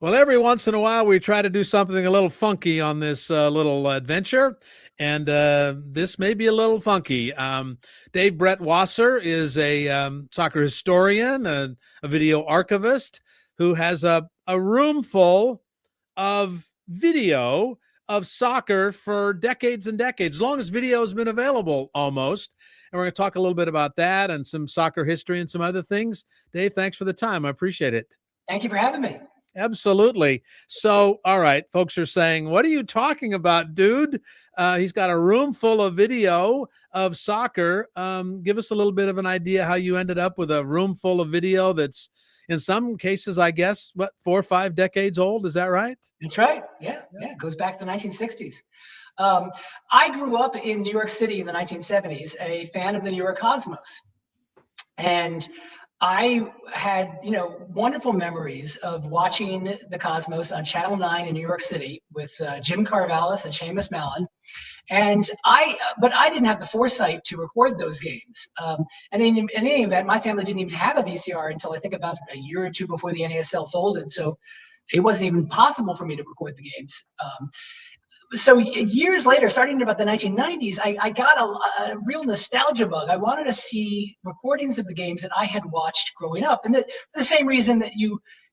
Well, every once in a while, we try to do something a little funky on this little adventure, and this may be a little funky. Dave Brett Wasser is a soccer historian, a video archivist who has a room full of video of soccer for decades and decades, as long as video has been available almost. And we're going to talk a little bit about that and some soccer history and some other things. Dave, thanks for the time. I appreciate it. Thank you for having me. Absolutely. So, all right, folks are saying, what are you talking about, dude? He's got a room full of video of soccer. Give us a little bit of an idea how you ended up with a room full of video that's, in some cases, I guess, what, 4 or 5 decades old? Is that right? That's right. Yeah. It goes back to the 1960s. I grew up in New York City in the 1970s, a fan of the New York Cosmos. And I had, wonderful memories of watching the Cosmos on Channel 9 in New York City with Jim Carvallis and Seamus Mallon. But I didn't have the foresight to record those games. And in any event, my family didn't even have a VCR until I think about a year or two before the NASL folded. So it wasn't even possible for me to record the games. So years later, starting in about the 1990s, I got a real nostalgia bug. I wanted to see recordings of the games that I had watched growing up. And the same reason that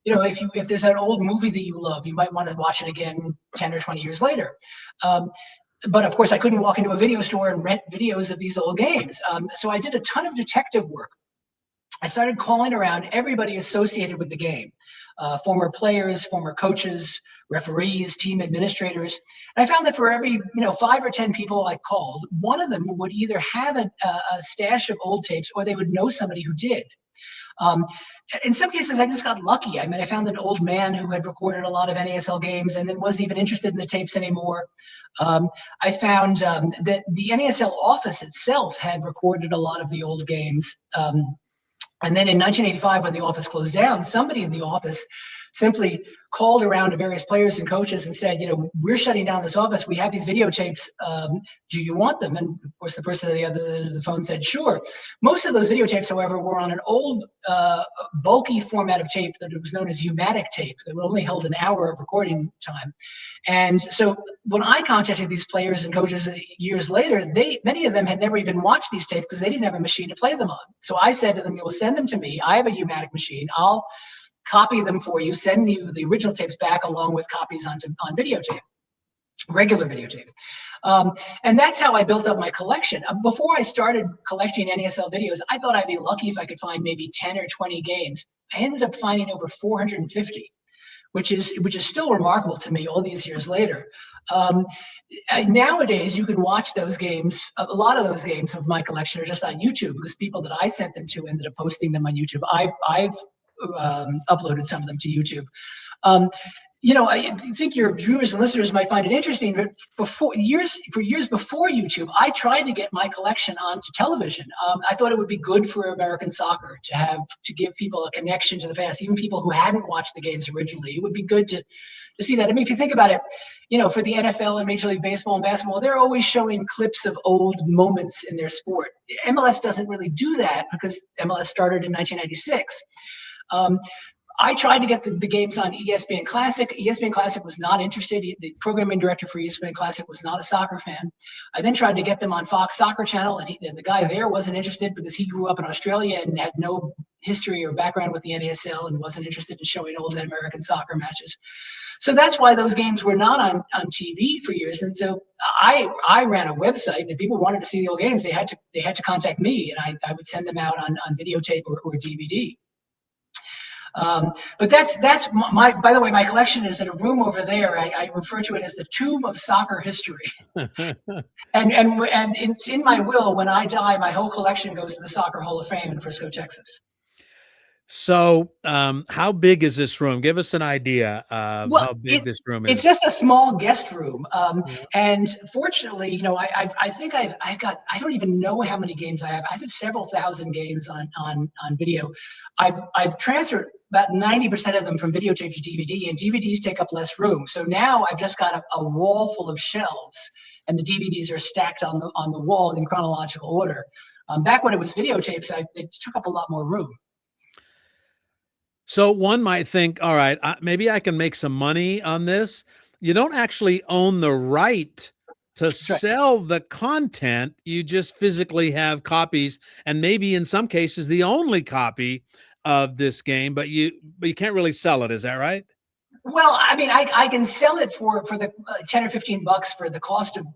if there's an old movie that you love, you might want to watch it again 10 or 20 years later. But of course, I couldn't walk into a video store and rent videos of these old games. So I did a ton of detective work. I started calling around everybody associated with the game. Former players, former coaches, referees, team administrators. And I found that for every 5 or 10 people I called, one of them would either have a stash of old tapes or they would know somebody who did. In some cases, I just got lucky. I found an old man who had recorded a lot of NASL games and then wasn't even interested in the tapes anymore. I found that the NASL office itself had recorded a lot of the old games. And then in 1985, when the office closed down, somebody in the office simply called around to various players and coaches and said, we're shutting down this office. We have these videotapes. Do you want them? And of course, the person at the other end of the phone said, sure. Most of those videotapes, however, were on an old, bulky format of tape that was known as U-matic tape that only held an hour of recording time. And so when I contacted these players and coaches years later, many of them had never even watched these tapes because they didn't have a machine to play them on. So I said to them, you'll send them to me. I have a U-matic machine. I'll copy them for you, send you the original tapes back along with copies on videotape, regular videotape. And that's how I built up my collection. Before I started collecting NASL videos, I thought I'd be lucky if I could find maybe 10 or 20 games. I ended up finding over 450, which is still remarkable to me all these years later. Nowadays, you can watch those games. A lot of those games of my collection are just on YouTube because people that I sent them to ended up posting them on YouTube. I've uploaded some of them to YouTube. I think your viewers and listeners might find it interesting, but for years before YouTube, I tried to get my collection onto television. I thought it would be good for American soccer to give people a connection to the past, even people who hadn't watched the games originally. It would be good to see that. If you think about it, for the NFL and Major League Baseball and basketball, they're always showing clips of old moments in their sport. MLS doesn't really do that because MLS started in 1996. I tried to get the games on ESPN Classic. ESPN Classic was not interested. The programming director for ESPN Classic was not a soccer fan. I then tried to get them on Fox Soccer Channel, and the guy there wasn't interested because he grew up in Australia and had no history or background with the NASL and wasn't interested in showing old American soccer matches. So that's why those games were not on TV for years. And so I ran a website, and if people wanted to see the old games, they had to contact me, and I would send them out on videotape or DVD. But that's my, by the way, my collection is in a room over there. I refer to it as the tomb of soccer history. and it's in my will. When I die, my whole collection goes to the Soccer Hall of Fame in Frisco, Texas. So how big is this room? Give us an idea of how big this room is. It's just a small guest room. And fortunately, I think I've got, I don't even know how many games I have. I have several thousand games on video. I've transferred about 90% of them from videotape to DVD, and DVDs take up less room. So now I've just got a wall full of shelves, and the DVDs are stacked on the wall in chronological order. Back when it was videotapes, it took up a lot more room. So one might think, all right, maybe I can make some money on this. You don't actually own the right to That's right. sell the content. You just physically have copies, and maybe in some cases the only copy of this game, but you can't really sell it. Is that right? Well, I mean, I can sell it for the 10 or 15 bucks for the cost of,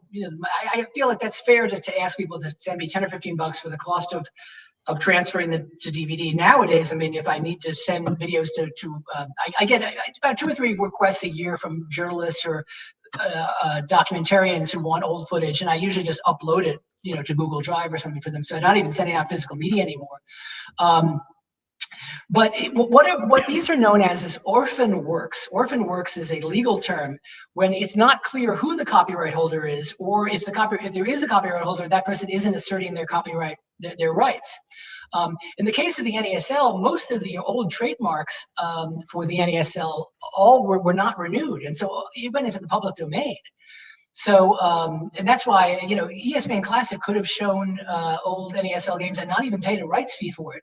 I feel like that's fair to ask people to send me 10 or 15 bucks for the cost of transferring to DVD. Nowadays, I mean, if I need to send videos I get about 2 or 3 requests a year from journalists or documentarians who want old footage, and I usually just upload it, to Google Drive or something for them. So I'm not even sending out physical media anymore. But what these are known as is orphan works. Orphan works is a legal term when it's not clear who the copyright holder is, or if there is a copyright holder, that person isn't asserting their copyright, their rights. In the case of the NASL, most of the old trademarks for the NASL all were not renewed, and so it went into the public domain. So, and that's why, ESPN Classic could have shown old NASL games and not even paid a rights fee for it.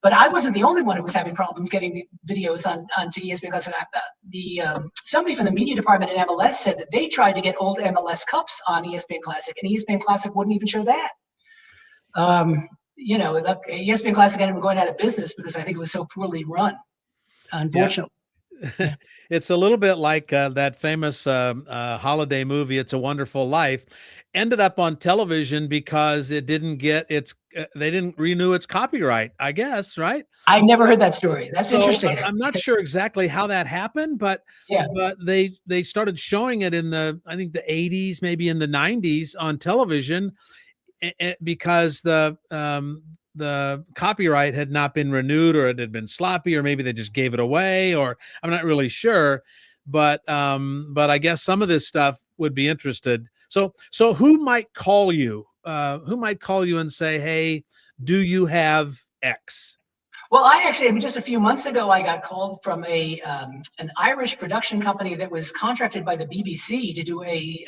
But I wasn't the only one who was having problems getting the videos onto ESPN Classic. Somebody from the media department at MLS said that they tried to get old MLS Cups on ESPN Classic, and ESPN Classic wouldn't even show that. ESPN Classic ended up going out of business because I think it was so poorly run, unfortunately. Yeah. It's a little bit like that famous holiday movie, It's a Wonderful Life, ended up on television because it didn't get they didn't renew its copyright, I guess, right? I never heard that story. That's interesting. I'm not sure exactly how that happened, but yeah, but they started showing it in I think the 80s, maybe in the 90s on television, because the copyright had not been renewed, or it had been sloppy, or maybe they just gave it away, or I'm not really sure. But I guess some of this stuff would be interested. So who might call you? Who might call you and say, "Hey, do you have X?" Well, just a few months ago, I got called from an Irish production company that was contracted by the BBC to do a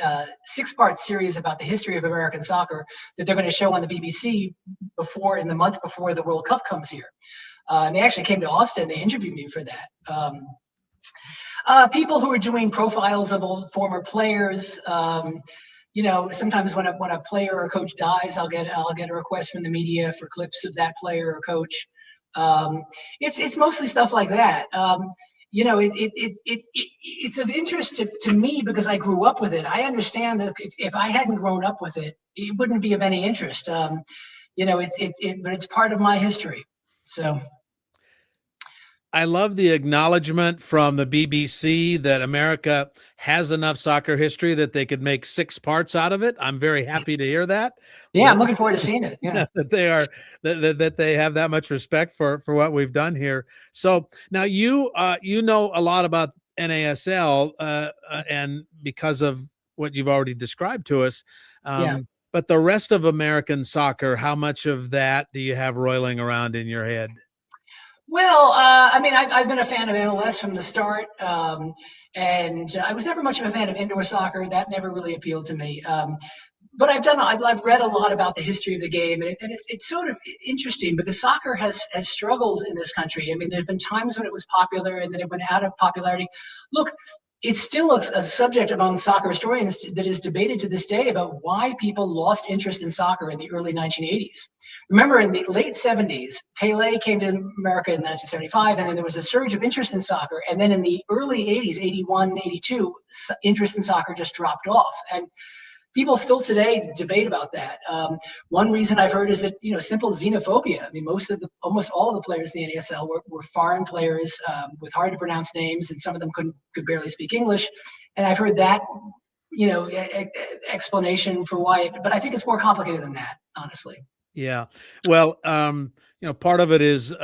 6-part series about the history of American soccer that they're going to show on the BBC in the month before the World Cup comes here. And they actually came to Austin. They interviewed me for that. People who are doing profiles of old former players. Sometimes when a player or coach dies, I'll get a request from the media for clips of that player or coach. It's mostly stuff like that. It's of interest to me because I grew up with it. I understand that if I hadn't grown up with it, it wouldn't be of any interest. But it's part of my history. So. I love the acknowledgement from the BBC that America has enough soccer history that they could make 6 parts out of it. I'm very happy to hear that. Yeah, I'm looking forward to seeing it. Yeah. that they have that much respect for what we've done here. So now you know a lot about NASL and because of what you've already described to us. But the rest of American soccer, how much of that do you have roiling around in your head? Well, I've been a fan of MLS from the start, and I was never much of a fan of indoor soccer. That never really appealed to me. But I've read a lot about the history of the game, and it's sort of interesting because soccer has struggled in this country. I mean, there have been times when it was popular, and then it went out of popularity. Look, it's still a subject among soccer historians that is debated to this day about why people lost interest in soccer in the early 1980s. Remember, in the late 70s, Pele came to America in 1975, and then there was a surge of interest in soccer. And then in the early 80s, 81, 82, interest in soccer just dropped off. And people still today debate about that. One reason I've heard is that, simple xenophobia. I mean, almost all of the players in the NASL were foreign players with hard to pronounce names, and some of them could barely speak English. And I've heard that, explanation for why, but I think it's more complicated than that, honestly. Yeah. Well, part of it is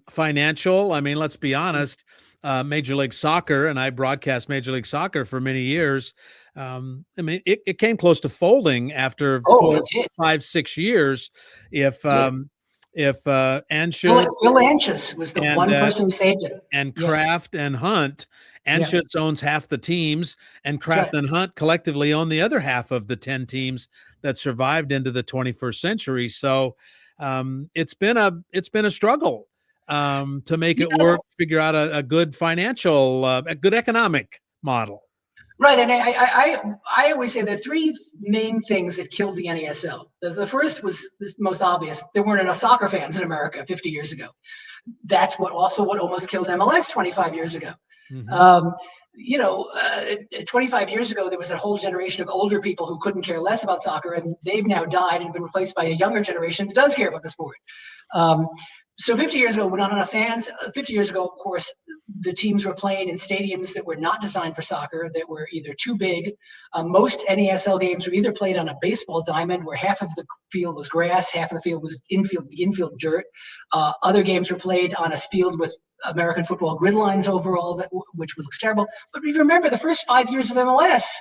financial. I mean, let's be honest, Major League Soccer, and I broadcast Major League Soccer for many years. It came close to folding after 4, 5, 6 years. If Anschutz, Phil Anschutz was the one person who saved it, and Kraft and Hunt. Anschutz owns half the teams, and Kraft and Hunt collectively own the other half of the 10 teams that survived into the 21st century. So it's been a struggle. to make it work, figure out a good financial, a good economic model. Right, and I always say the three main things that killed the NASL. The first was the most obvious. There weren't enough soccer fans in America 50 years ago. That's what almost killed MLS 25 years ago. Mm-hmm. 25 years ago, there was a whole generation of older people who couldn't care less about soccer, and they've now died and been replaced by a younger generation that does care about the sport. So 50 years ago, we're not enough fans. 50 years ago, of course, the teams were playing in stadiums that were not designed for soccer, that were either too big. Most NASL games were either played on a baseball diamond where half of the field was grass, half of the field was the infield dirt. Other games were played on a field with American football grid lines overall, which looks terrible. But if you remember the first 5 years of MLS,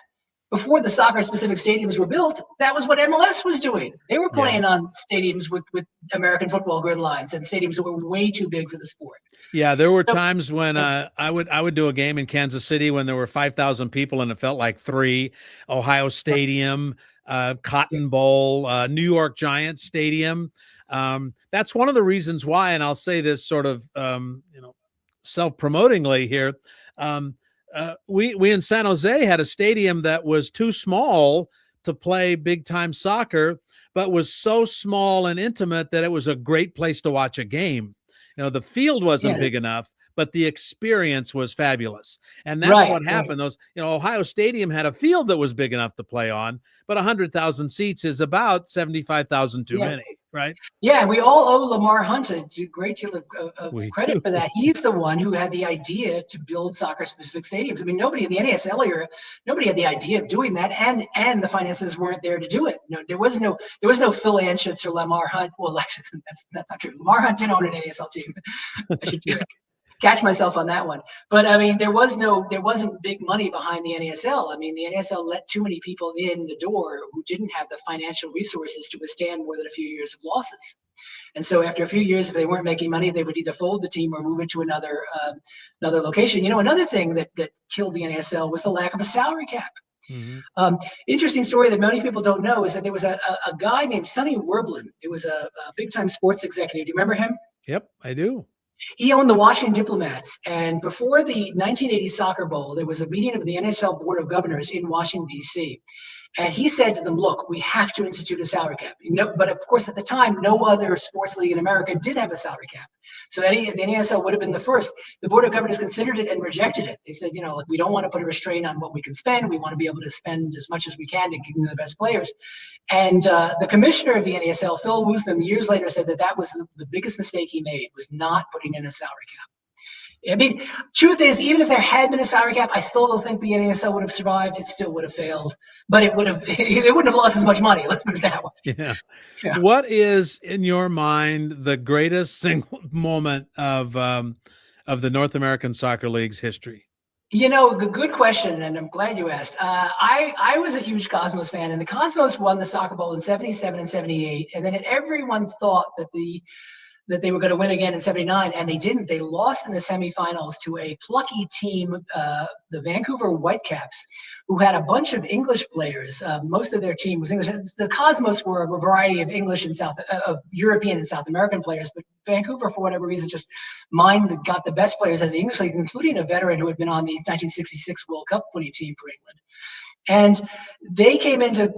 before the soccer-specific stadiums were built, that was what MLS was doing. They were playing on stadiums with American football grid lines and stadiums that were way too big for the sport. Yeah, there were times when I would do a game in Kansas City when there were 5,000 people and it felt like 3. Ohio Stadium, Cotton Bowl, New York Giants Stadium. That's one of the reasons why, and I'll say this sort of self-promotingly here. We in San Jose had a stadium that was too small to play big time soccer, but was so small and intimate that it was a great place to watch a game. The field wasn't big enough, but the experience was fabulous. And that's what happened. Those, Ohio Stadium had a field that was big enough to play on, but 100,000 seats is about 75,000 too many. Right. Yeah, we all owe Lamar Hunt a great deal of credit for that. He's the one who had the idea to build soccer-specific stadiums. I mean, nobody in the NASL era, nobody had the idea of doing that, and the finances weren't there to do it. No, there was no Phil Anschutz or Lamar Hunt. Well, actually, that's not true. Lamar Hunt didn't own an NASL team. I should catch myself on that one. But I mean, there wasn't big money behind the NASL. I mean, the NASL let too many people in the door who didn't have the financial resources to withstand more than a few years of losses. And so after a few years, if they weren't making money, they would either fold the team or move it to another location. Another thing that killed the NASL was the lack of a salary cap. Mm-hmm. Interesting story that many people don't know is that there was a guy named Sonny Werblin. It was a big-time sports executive. Do you remember him? Yep, I do. He owned the Washington Diplomats, and before the 1980 Soccer Bowl, there was a meeting of the NSL Board of Governors in Washington, D.C., and he said to them, look, we have to institute a salary cap. But of course, at the time, no other sports league in America did have a salary cap. So the NASL would have been the first. The Board of Governors considered it and rejected it. They said, we don't want to put a restraint on what we can spend. We want to be able to spend as much as we can to give them the best players. And the commissioner of the NASL, Phil Woosnam, years later said that was the biggest mistake he made, was not putting in a salary cap. I mean, truth is, even if there had been a salary cap, I still don't think the NASL would have survived. It still would have failed, but it wouldn't have lost as much money. Let's put it that way. Yeah. What is, in your mind, the greatest single moment of the North American Soccer League's history? Good question, and I'm glad you asked. I was a huge Cosmos fan, and the Cosmos won the Soccer Bowl in 77 and 78, and then everyone thought that they were going to win again in 79, and they didn't. They lost in the semifinals to a plucky team, the Vancouver Whitecaps, who had a bunch of English players. Most of their team was English. The Cosmos were a variety of English and European and South American players, but Vancouver, for whatever reason, just got the best players out of the English league, including a veteran who had been on the 1966 World Cup winning team for England. And they came into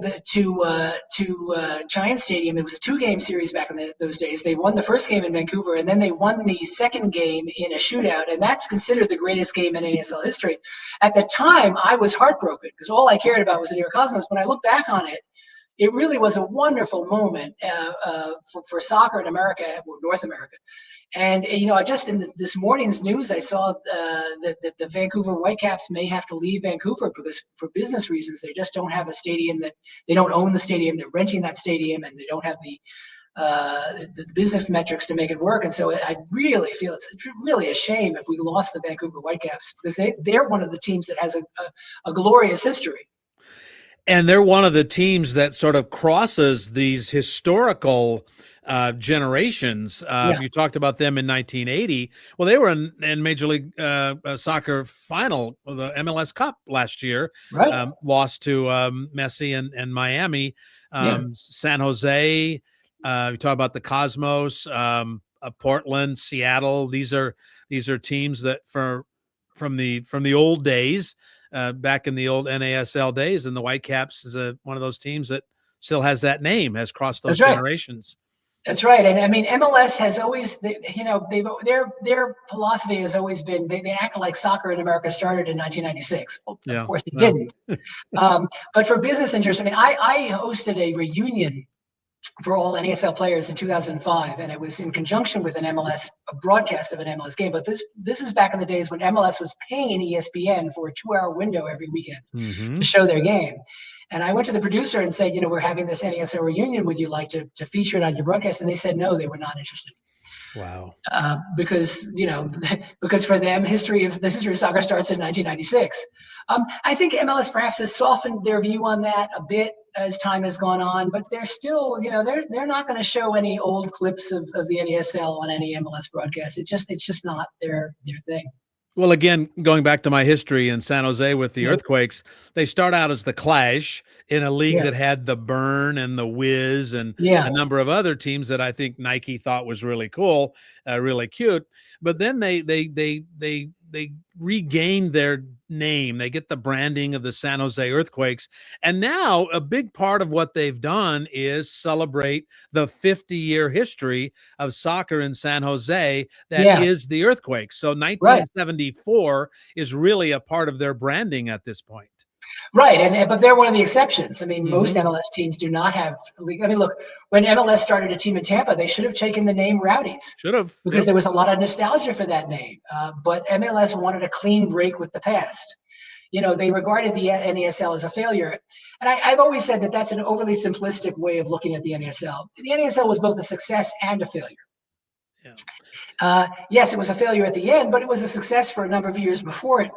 Giant Stadium. It was a 2-game series back in those days. They won the first game in Vancouver, and then they won the second game in a shootout, and that's considered the greatest game in NASL history. At the time, I was heartbroken because all I cared about was the New York Cosmos. When I look back on it, it really was a wonderful moment for soccer in America, or North America. And, just in this morning's news, I saw that the Vancouver Whitecaps may have to leave Vancouver because for business reasons, they just don't have a stadium they don't own the stadium. They're renting that stadium and they don't have the business metrics to make it work. And so I really feel it's really a shame if we lost the Vancouver Whitecaps because they're one of the teams that has a glorious history. And they're one of the teams that sort of crosses these historical generations. You talked about them in 1980. Well, they were in Major League Soccer final, the MLS Cup last year, right. Lost to Messi and Miami. San Jose, you talk about the Cosmos. Portland, Seattle. These are teams that from the old days, back in the old NASL days, and the Whitecaps is one of those teams that still has that name, has crossed those generations. That's right. And I mean, MLS has always, their philosophy has always been, they act like soccer in America started in 1996. Well, of course it didn't. But for business interests, I mean, I hosted a reunion for all NASL players in 2005, and it was in conjunction with a broadcast of an MLS game. But this is back in the days when MLS was paying ESPN for a 2-hour window every weekend to show their game. And I went to the producer and said, we're having this NASL reunion. Would you like to feature it on your broadcast? And they said, no, they were not interested. Wow. Because for them, the history of soccer starts in 1996. I think MLS perhaps has softened their view on that a bit as time has gone on, but they're still, they're not going to show any old clips of the NASL on any MLS broadcast. It's just not their thing. Well, again, going back to my history in San Jose with the Earthquakes, they start out as the Clash in a league that had the Burn and the Wiz and a number of other teams that I think Nike thought was really cool, really cute. But then they regain their name. They get the branding of the San Jose Earthquakes. And now a big part of what they've done is celebrate the 50-year history of soccer in San Jose that is the Earthquakes. So 1974 is really a part of their branding at this point. Right, but they're one of the exceptions. I mean, most MLS teams do not have. I mean, look, when MLS started a team in Tampa, they should have taken the name Rowdies. Should have, because there was a lot of nostalgia for that name. But MLS wanted a clean break with the past. They regarded the NASL as a failure, and I've always said that that's an overly simplistic way of looking at the NASL. The NASL was both a success and a failure. Yes, it was a failure at the end, but it was a success for a number of years before it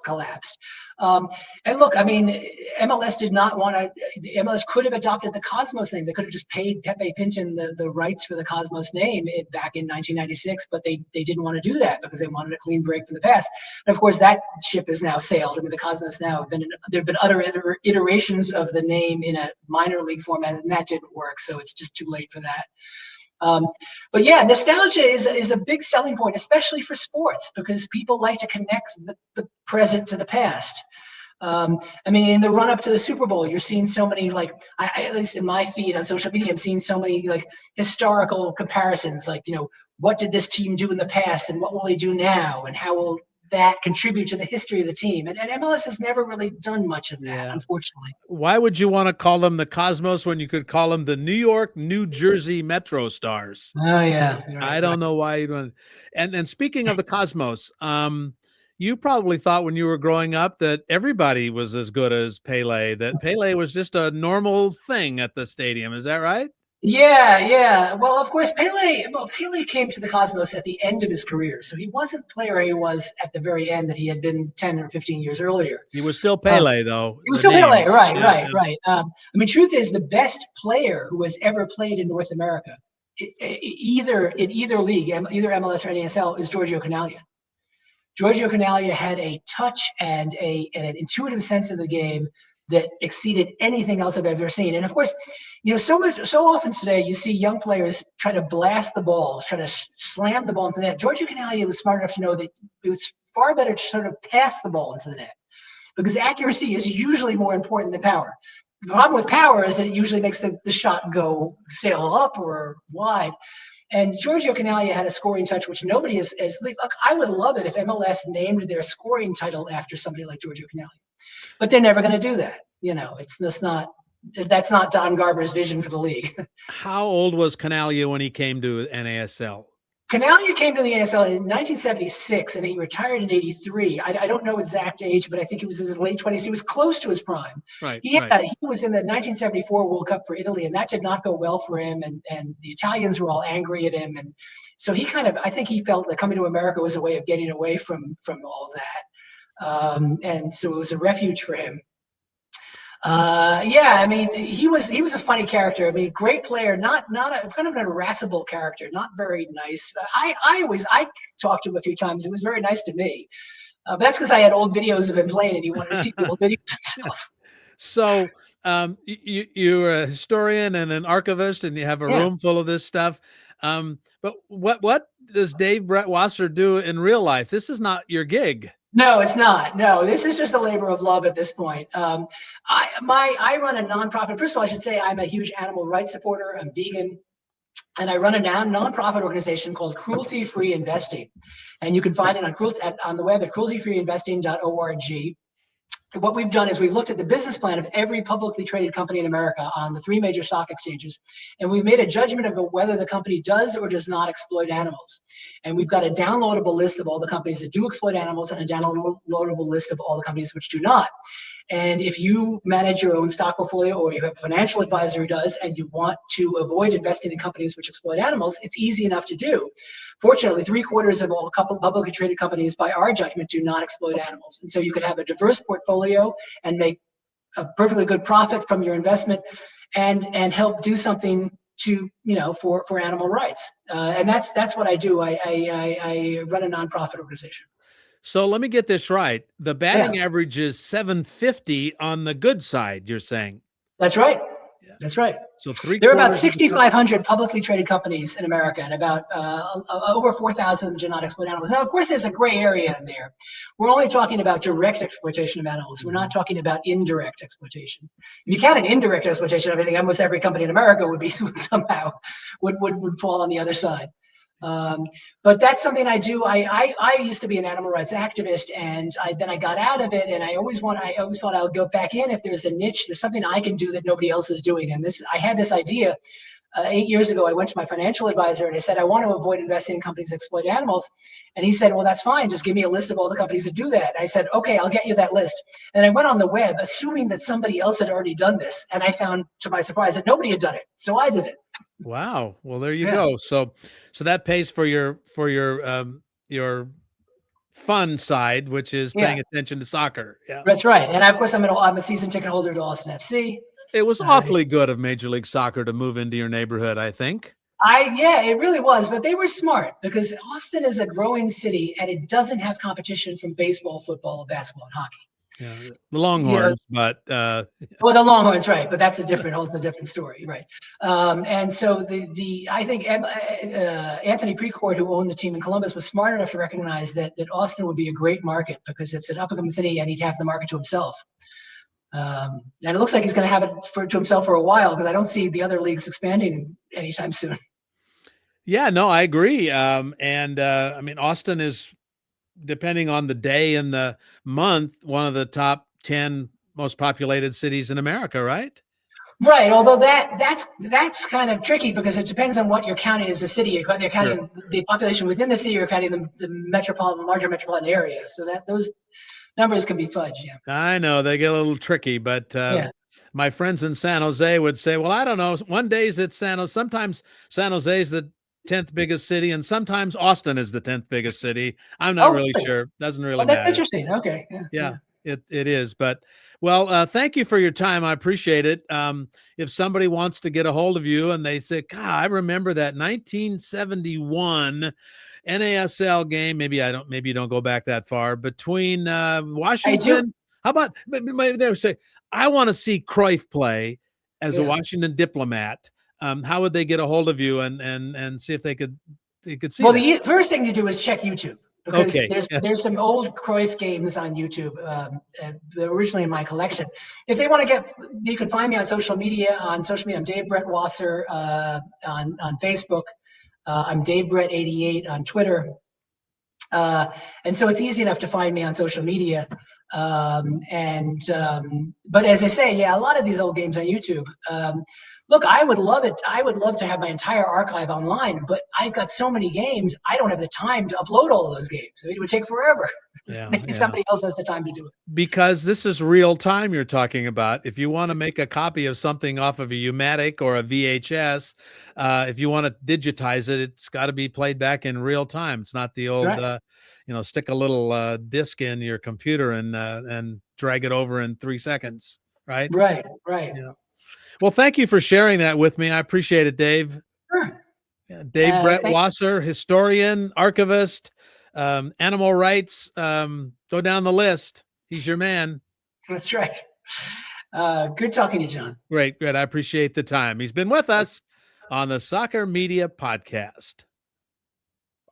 collapsed. And look, I mean, MLS did not want to. MLS could have adopted the Cosmos name. They could have just paid Pepe Pinchen the rights for the Cosmos name back in 1996, but they didn't want to do that because they wanted a clean break from the past. And of course, that ship has now sailed. I mean, the Cosmos now there have been other iterations of the name in a minor league format, and that didn't work. So it's just too late for that. But yeah, nostalgia is a big selling point, especially for sports, because people like to connect the present to the past. I mean, in the run up to the Super Bowl, you're seeing so many, like, at least in my feed on social media, I'm seeing so many like historical comparisons, like, what did this team do in the past and what will they do now? And how will that contribute to the history of the team? And MLS has never really done much of that, unfortunately. Why would you want to call them the Cosmos when you could call them the New York, New Jersey Metro Stars? Oh, yeah. Right, I don't know why you'd want to. And speaking of the Cosmos, you probably thought when you were growing up that everybody was as good as Pele, that Pele was just a normal thing at the stadium. Is that right? Yeah. Well, of course, Pele came to the Cosmos at the end of his career. So he wasn't the player he was at the very end that he had been 10 or 15 years earlier. He was still Pele, though. He was still Pele, right. I mean, truth is, the best player who has ever played in North America, either league, either MLS or NASL, is Giorgio Canaglia. Giorgio Canaglia had a touch and an intuitive sense of the game that exceeded anything else I've ever seen. And of course, so often today you see young players try to blast the ball, try to slam the ball into the net. Giorgio Canaglia was smart enough to know that it was far better to sort of pass the ball into the net, because accuracy is usually more important than power. The problem with power is that it usually makes the shot sail up or wide. And Giorgio Canaglia had a scoring touch, which nobody is. Look, I would love it if MLS named their scoring title after somebody like Giorgio Canaglia, but they're never going to do that. That's not Don Garber's vision for the league. How old was Canaglia when he came to NASL? Canaglia came to the NASL in 1976, and he retired in '83. I don't know exact age, but I think it was his late 20s. He was close to his prime. Right. He was in the 1974 World Cup for Italy, and that did not go well for him. And the Italians were all angry at him, and so I think he felt that coming to America was a way of getting away from all of that. And so it was a refuge for him. I mean, he was a funny character. I mean, great player, not a kind of an irascible character, not very nice. I talked to him a few times. It was very nice to me. But that's because I had old videos of him playing, and he wanted to see the old videos himself. So you're a historian and an archivist, and you have a room full of this stuff. But what does Dave Brett Wasser do in real life? This is not your gig. No, it's not. No, this is just a labor of love at this point. I run a nonprofit. First of all, I should say I'm a huge animal rights supporter. I'm vegan, and I run a nonprofit organization called Cruelty Free Investing, and you can find it on the web at crueltyfreeinvesting.org. What we've done is we've looked at the business plan of every publicly traded company in America on the 3 major stock exchanges, and we've made a judgment about whether the company does or does not exploit animals. And we've got a downloadable list of all the companies that do exploit animals and a downloadable list of all the companies which do not. And if you manage your own stock portfolio, or you have a financial advisor who does, and you want to avoid investing in companies which exploit animals, it's easy enough to do. Fortunately, 3/4 of all publicly traded companies, by our judgment, do not exploit animals. And so you could have a diverse portfolio and make a perfectly good profit from your investment, and help do something to, for animal rights. And that's what I do. I run a nonprofit organization. So let me get this right. The batting average is 750 on the good side, you're saying? That's right. Yeah. That's right. So there are about 6,500 publicly traded companies in America, and about over 4,000 do not exploit animals. Now, of course, there's a gray area in there. We're only talking about direct exploitation of animals. We're not talking about indirect exploitation. If you count an indirect exploitation, I think almost every company in America would be somehow would fall on the other side. But that's something I do. I used to be an animal rights activist, and then I got out of it, and I always thought I would go back in if there's a niche, there's something I can do that nobody else is doing. And I had this idea 8 years ago. I went to my financial advisor and I said, I want to avoid investing in companies that exploit animals. And he said, well, that's fine. Just give me a list of all the companies that do that. I said, okay, I'll get you that list. And I went on the web, assuming that somebody else had already done this. And I found, to my surprise, that nobody had done it. So I did it. Wow. Well, there you go. So that pays for your fun side, which is paying attention to soccer. Yeah, that's right. And of course, I'm a season ticket holder to Austin FC. It was awfully good of Major League Soccer to move into your neighborhood, I think. It really was, but they were smart, because Austin is a growing city and it doesn't have competition from baseball, football, basketball, and hockey. Yeah, the Longhorns, but well, the Longhorns, right? But that's a different story, right? And so I think Anthony Precourt, who owned the team in Columbus, was smart enough to recognize that Austin would be a great market, because it's an up-and-coming city and he'd have the market to himself. And it looks like he's going to have it to himself for a while, because I don't see the other leagues expanding anytime soon. Yeah, no, I agree. I mean, Austin is, depending on the day and the month, one of the top 10 most populated cities in America, right? Right. Although that's kind of tricky, because it depends on what you're counting as a city. You're counting the population within the city, you're counting the larger metropolitan area. So that those numbers can be fudged. Yeah. I know they get a little tricky, but my friends in San Jose would say, well, I don't know. One day it's San Jose. Sometimes San Jose is the 10th biggest city, and sometimes Austin is the 10th biggest city. I'm not really sure. Doesn't really matter. That's interesting. Okay. Yeah. It is. But thank you for your time. I appreciate it. If somebody wants to get a hold of you and they say, God, I remember that 1971 NASL game. Maybe you don't go back that far, between Washington. How about they say, I want to see Cruyff play as a Washington diplomat. How would they get a hold of you and see if they could see? Well, the first thing to do is check YouTube, because there's some old Cruyff games on YouTube. They're originally in my collection. If they want to you can find me on social media. I'm Dave Brett Wasser on Facebook. I'm Dave Brett 88 on Twitter. And so it's easy enough to find me on social media. But as I say, a lot of these old games on YouTube. Look, I would love it. I would love to have my entire archive online, but I've got so many games, I don't have the time to upload all of those games. I mean, it would take forever. Maybe somebody else has the time to do it. Because this is real time you're talking about. If you want to make a copy of something off of a U-matic or a VHS, if you want to digitize it, it's got to be played back in real time. It's not the old, stick a little disc in your computer and drag it over in 3 seconds, right? Right. Yeah. Well, thank you for sharing that with me. I appreciate it, Dave. Sure. Dave Brett Wasser, historian, archivist, animal rights. Go down the list. He's your man. That's right. Good talking to you, John. Great. I appreciate the time. He's been with us on the Soccer Media Podcast.